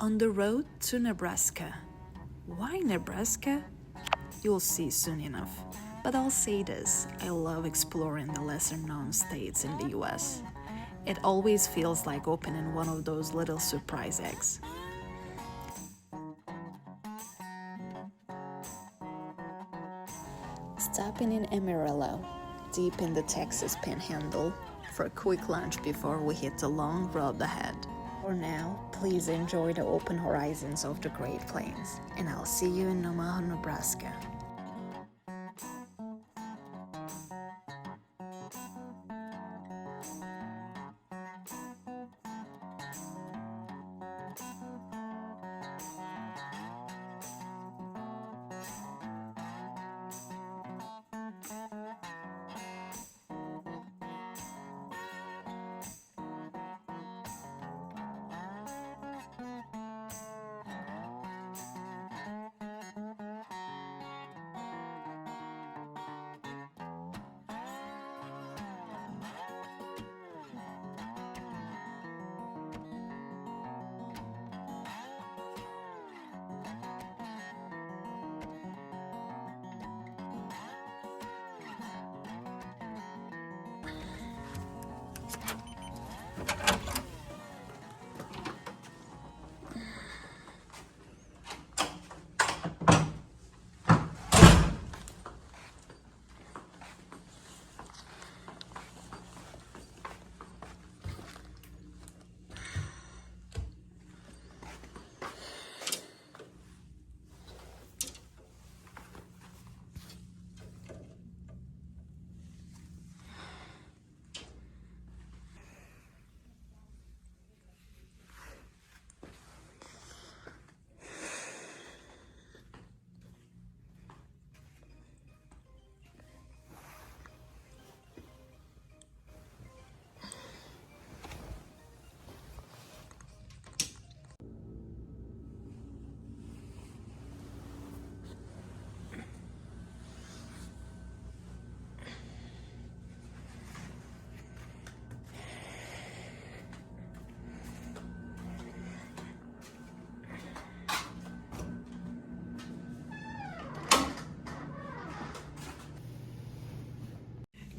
On the road to Nebraska. Why Nebraska? You'll see soon enough. But I'll say this, I love exploring the lesser-known states in the US. It always feels like opening one of those little surprise eggs. Stopping in Amarillo, deep in the Texas Panhandle, for a quick lunch before we hit the long road ahead. For now, please enjoy the open horizons of the Great Plains, and I'll see you in Omaha, Nebraska.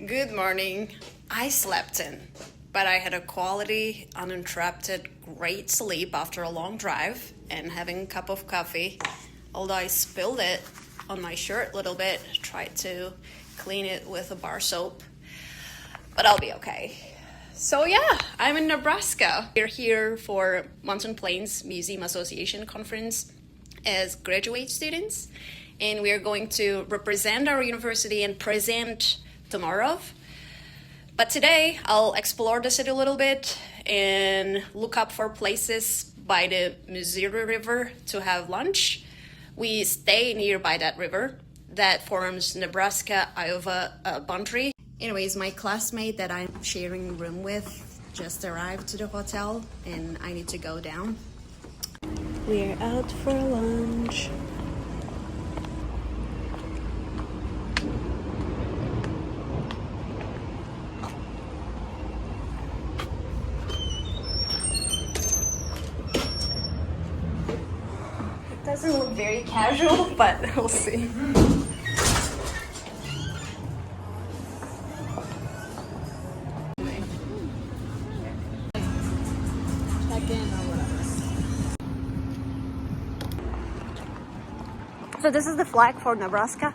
Good morning. I slept in, but I had a quality, uninterrupted, great sleep after a long drive and having a cup of coffee. Although I spilled it on my shirt a little bit, tried to clean it with a bar soap, but I'll be okay. So yeah, I'm in Nebraska. We're here for Mountain Plains Museum Association conference as graduate students, and we are going to represent our university and present tomorrow. But today I'll explore the city a little bit and look up for places by the Missouri River to have lunch. We stay nearby that river that forms Nebraska-Iowa boundary. Anyways, my classmate that I'm sharing a room with just arrived to the hotel and I need to go down. We're out for lunch. Doesn't look very casual, but we'll see. So this is the flag for Nebraska.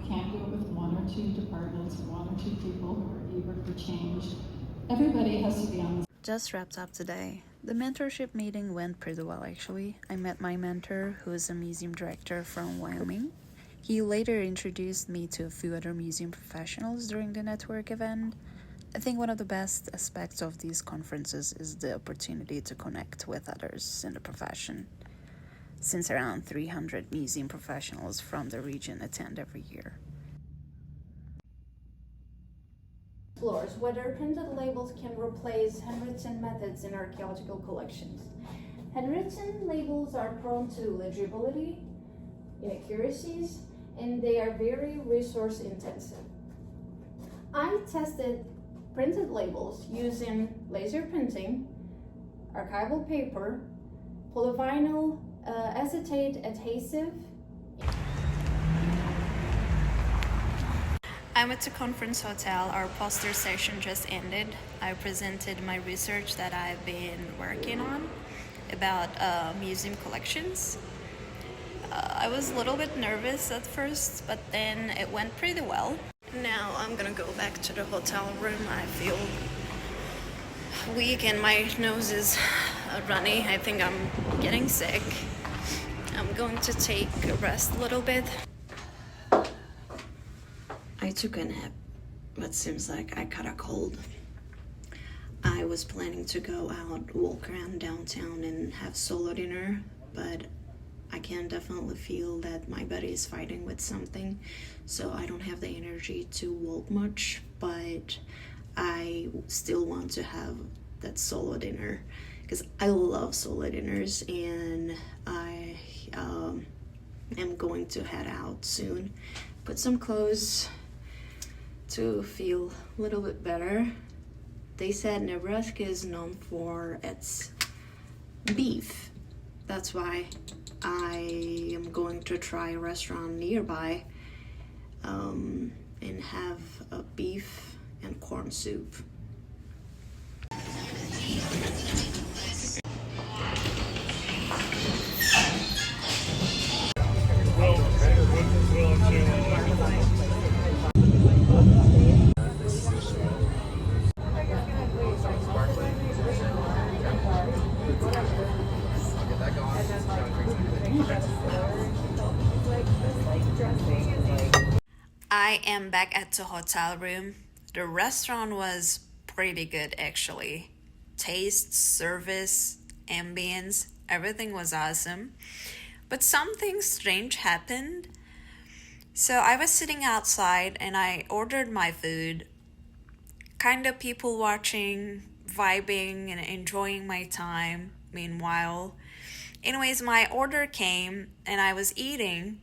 Can't do it with one or two departments, one or two people who are eager for change. Everybody has to be on the Just wrapped up today. The mentorship meeting went pretty well actually. I met my mentor, who is a museum director from Wyoming. He later introduced me to a few other museum professionals during the network event. I think one of the best aspects of these conferences is the opportunity to connect with others in the profession, since around 300 museum professionals from the region attend every year. Explores whether printed labels can replace handwritten methods in archaeological collections. Handwritten labels are prone to legibility, inaccuracies, and they are very resource intensive. I tested printed labels using laser printing, archival paper, polyvinyl acetate adhesive. I'm at the conference hotel. Our poster session just ended. I presented my research that I've been working on about museum collections. I was a little bit nervous at first, but then it went pretty well. Now I'm gonna go back to the hotel room. I feel weak and my nose is runny. I think I'm getting sick. I'm going to take a rest a little bit. I took a nap, but seems like I caught a cold. I was planning to go out, walk around downtown and have solo dinner, but I can definitely feel that my body is fighting with something, so I don't have the energy to walk much, but I still want to have that solo dinner because I love solo dinners, and I am going to head out soon, put some clothes to feel a little bit better. They said Nebraska is known for its beef. That's why I am going to try a restaurant nearby and have a beef and corn soup. I am back at the hotel room. The restaurant was pretty good actually. Taste, service, ambience, everything was awesome. But something strange happened. So I was sitting outside and I ordered my food. Kind of people watching, vibing and enjoying my time. Meanwhile, anyways, my order came and I was eating.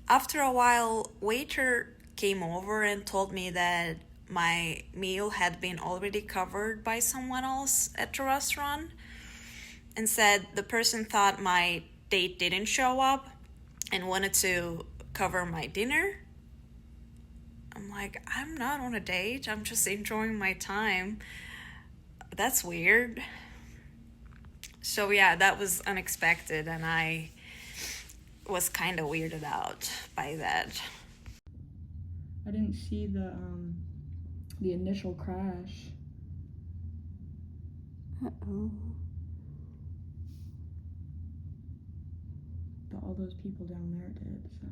After a while, waiter came over and told me that my meal had been already covered by someone else at the restaurant, and said the person thought my date didn't show up and wanted to cover my dinner. I'm like, I'm not on a date, I'm just enjoying my time. That's weird. So yeah, that was unexpected, and I was kind of weirded out by that. I didn't see the initial crash. Uh-oh. But all those people down there did, so.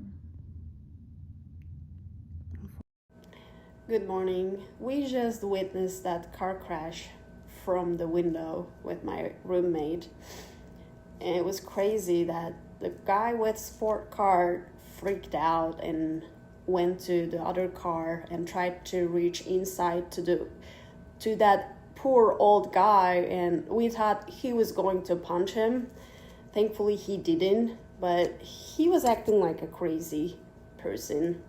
Good morning. We just witnessed that car crash from the window with my roommate. And it was crazy that the guy with sport car freaked out and went to the other car and tried to reach inside to that poor old guy, and we thought he was going to punch him. Thankfully he didn't, but he was acting like a crazy person.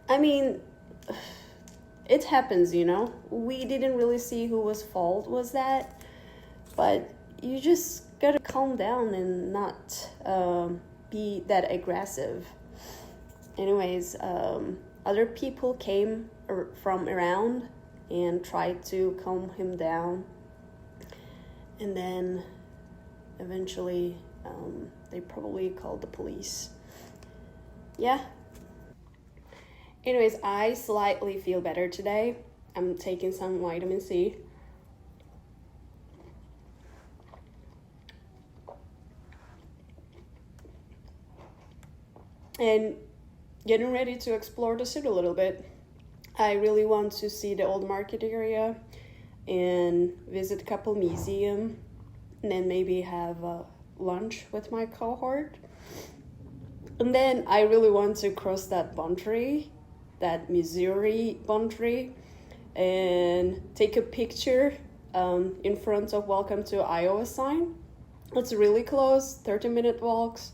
I mean, it happens, you know. We didn't really see whose fault was that, but you just gotta calm down and not be that aggressive. Anyways, other people came from around and tried to calm him down, and then eventually they probably called the police. Yeah. Anyways, I slightly feel better today. I'm taking some vitamin C. And getting ready to explore the city a little bit. I really want to see the old market area and visit a couple museums, and then maybe have lunch with my cohort. And then I really want to cross that boundary, that Missouri boundary, and take a picture in front of Welcome to Iowa sign. It's really close, 30-minute walks.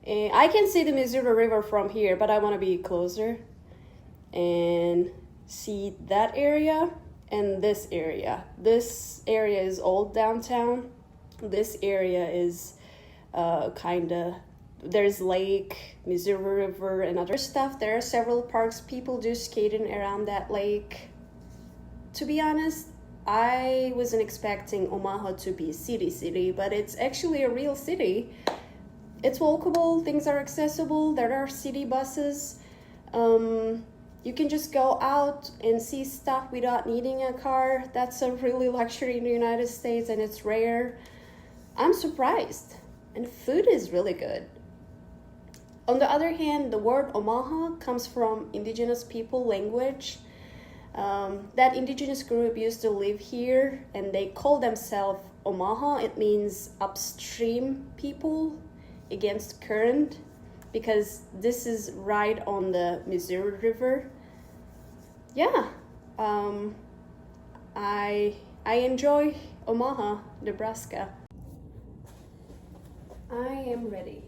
And I can see the Missouri River from here, but I want to be closer and see that area. and this area. This area is old downtown. This area is there's lake, Missouri River, and other stuff. There are several parks. People do skating around that lake. To be honest, I wasn't expecting Omaha to be a city, but it's actually a real city. It's walkable, things are accessible, there are city buses. You can just go out and see stuff without needing a car. That's a really luxury in the United States, and it's rare. I'm surprised, and food is really good. On the other hand, the word Omaha comes from indigenous people language. That indigenous group used to live here, and they call themselves Omaha. It means upstream people against current, because this is right on the Missouri River. Yeah, I enjoy Omaha, Nebraska. I am ready.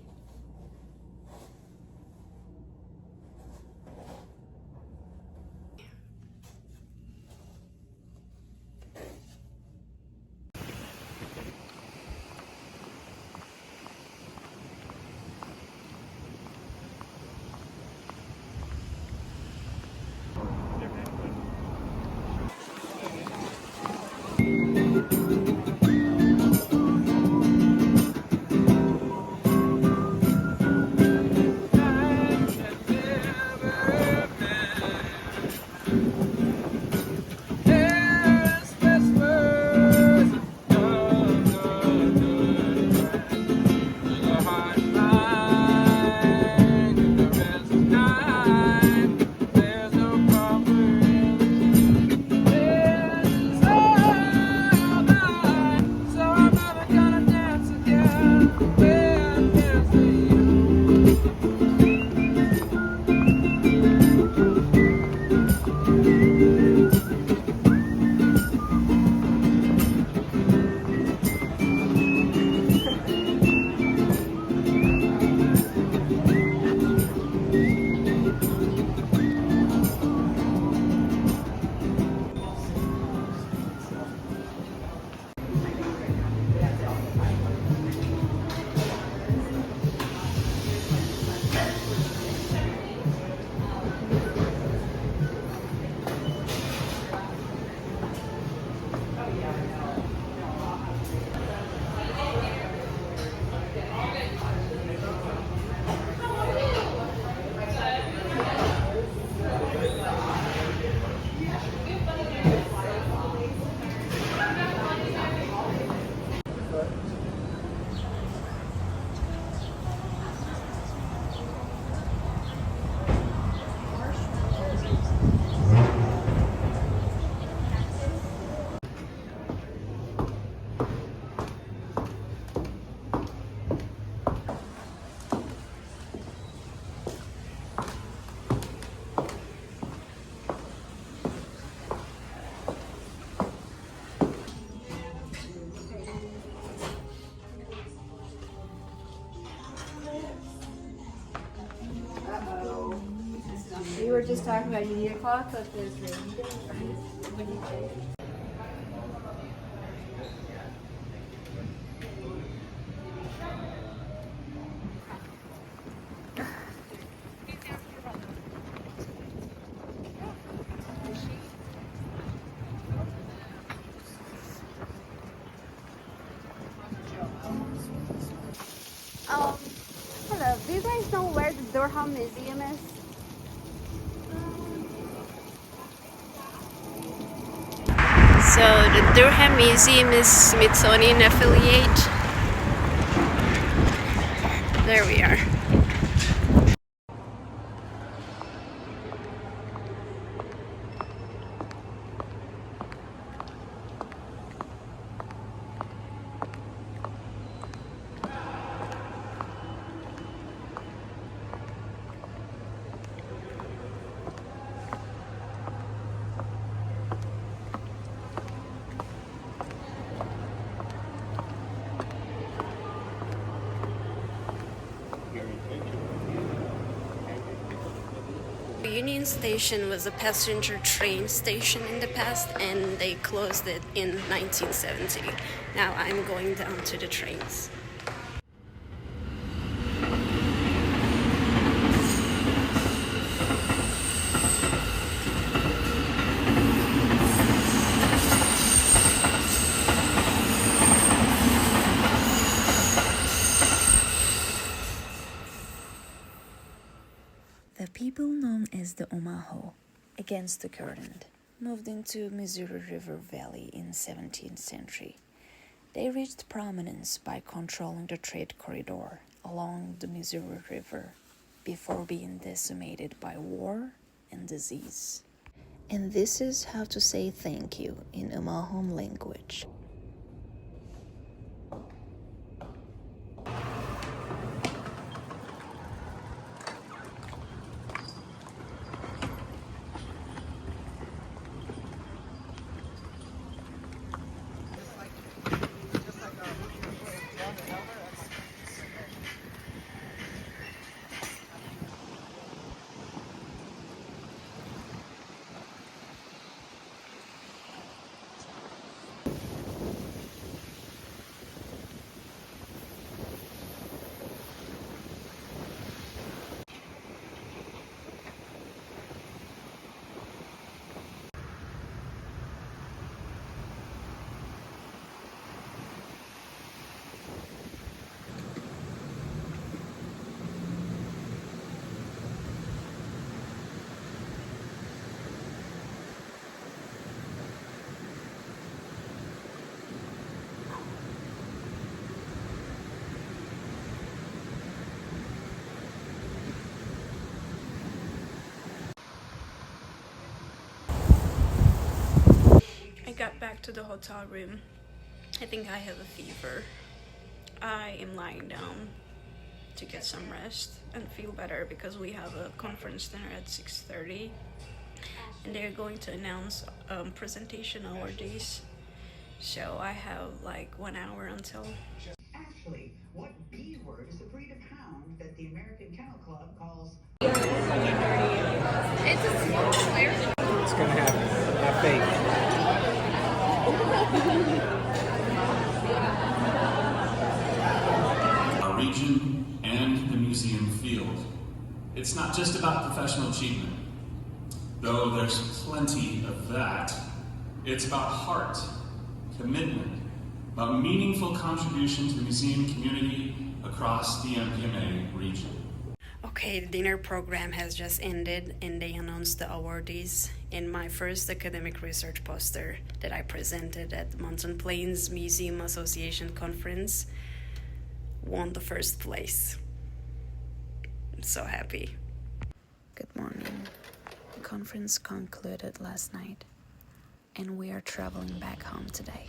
We were just talking about you need a clock like this, right? Hello, do you guys know where the Durham Museum is? So the Durham Museum is Smithsonian affiliate. There we are. Union Station was a passenger train station in the past, and they closed it in 1970. Now I'm going down to the trains. The people known as the Omaha, against the current, moved into Missouri River Valley in 17th century. They reached prominence by controlling the trade corridor along the Missouri River before being decimated by war and disease. And this is how to say thank you in Omaha language. I got back to the hotel room. I think I have a fever. I am lying down to get some rest and feel better because we have a conference dinner at 6:30 and they're going to announce presentation awardees. So I have like 1 hour until. Actually, what B word is the breed of hound that the American Kennel Club calls? It's gonna happen. Have faith. Our region and the museum field. It's not just about professional achievement, though there's plenty of that. It's about heart, commitment, about meaningful contribution to the museum community across the MPMA region. Okay, the dinner program has just ended and they announced the awardees. In my first academic research poster that I presented at the Mountain Plains Museum Association conference won the first place. I'm so happy. Good morning. The conference concluded last night, and we are traveling back home today.